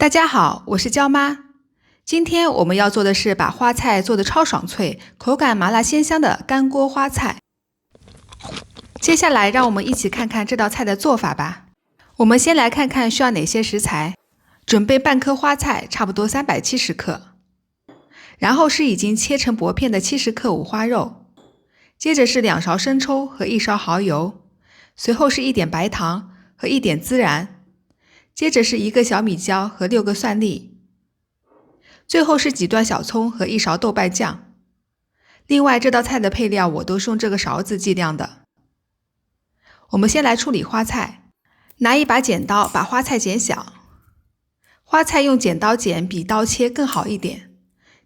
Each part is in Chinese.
大家好，我是娇妈。今天我们要做的是把花菜做得超爽脆、口感麻辣鲜香的干锅花菜。接下来让我们一起看看这道菜的做法吧。我们先来看看需要哪些食材。准备半颗花菜，差不多370克。然后是已经切成薄片的70克五花肉。接着是2勺生抽和1勺蚝油。随后是1点白糖和1点孜然。接着是1个小米椒和6个蒜粒。最后是几段小葱和1勺豆瓣酱。另外这道菜的配料我都是用这个勺子计量的。我们先来处理花菜。拿一把剪刀把花菜剪小。花菜用剪刀剪比刀切更好一点，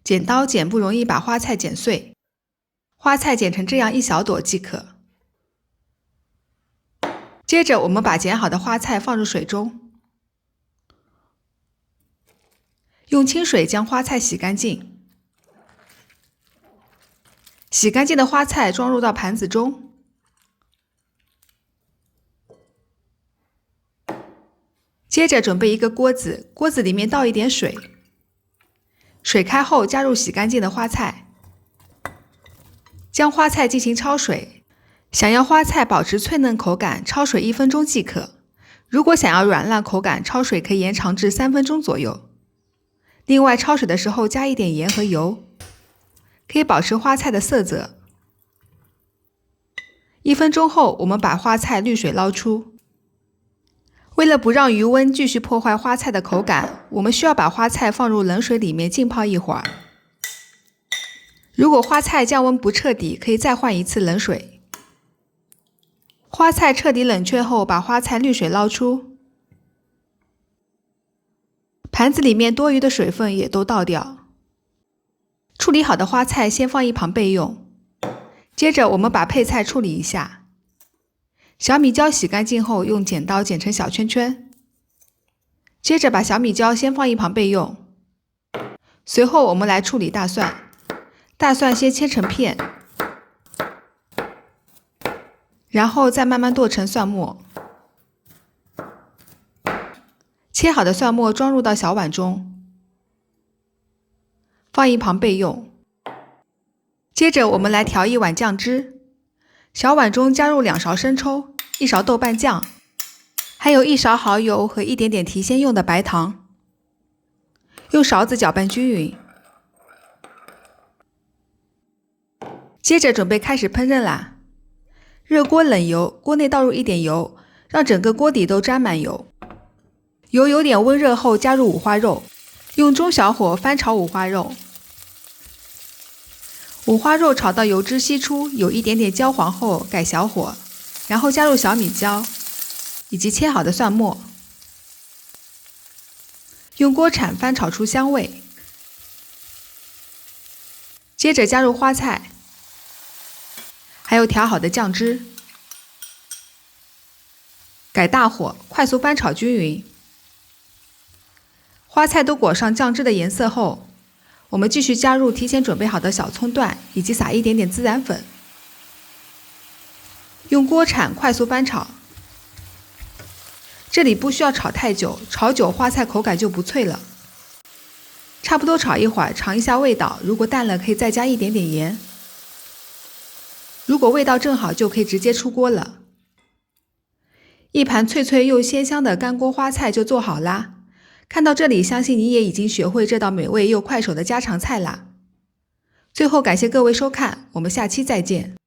剪刀剪不容易把花菜剪碎。花菜剪成这样一小朵即可。接着我们把剪好的花菜放入水中，用清水将花菜洗干净。洗干净的花菜装入到盘子中。接着准备一个锅子，锅子里面倒一点水。水开后加入洗干净的花菜，将花菜进行焯水。想要花菜保持脆嫩口感，焯水1分钟即可。如果想要软烂口感，焯水可以延长至3分钟左右。另外焯水的时候加一点盐和油，可以保持花菜的色泽。1分钟后，我们把花菜滤水捞出。为了不让余温继续破坏花菜的口感，我们需要把花菜放入冷水里面浸泡一会儿。如果花菜降温不彻底，可以再换一次冷水。花菜彻底冷却后，把花菜滤水捞出。盘子里面多余的水分也都倒掉。处理好的花菜先放一旁备用。接着我们把配菜处理一下。小米椒洗干净后，用剪刀剪成小圈圈。接着把小米椒先放一旁备用。随后我们来处理大蒜。大蒜先切成片，然后再慢慢剁成蒜末。切好的蒜末装入到小碗中，放一旁备用。接着我们来调一碗酱汁。小碗中加入2勺生抽、1勺豆瓣酱，还有1勺蚝油和一点点提鲜用的白糖。用勺子搅拌均匀。接着准备开始烹饪啦。热锅冷油，锅内倒入1点油，让整个锅底都沾满油。油有点温热后加入五花肉，用中小火翻炒五花肉。五花肉炒到油脂析出，有一点点焦黄后改小火，然后加入小米椒以及切好的蒜末，用锅铲翻炒出香味。接着加入花菜，还有调好的酱汁，改大火，快速翻炒均匀。花菜都裹上酱汁的颜色后，我们继续加入提前准备好的小葱段，以及撒一点点孜然粉。用锅铲快速翻炒。这里不需要炒太久，炒久花菜口感就不脆了。差不多炒一会儿，尝一下味道，如果淡了可以再加一点点盐。如果味道正好，就可以直接出锅了。一盘脆脆又鲜香的干锅花菜就做好啦。看到这里，相信你也已经学会这道美味又快手的家常菜啦。最后感谢各位收看，我们下期再见。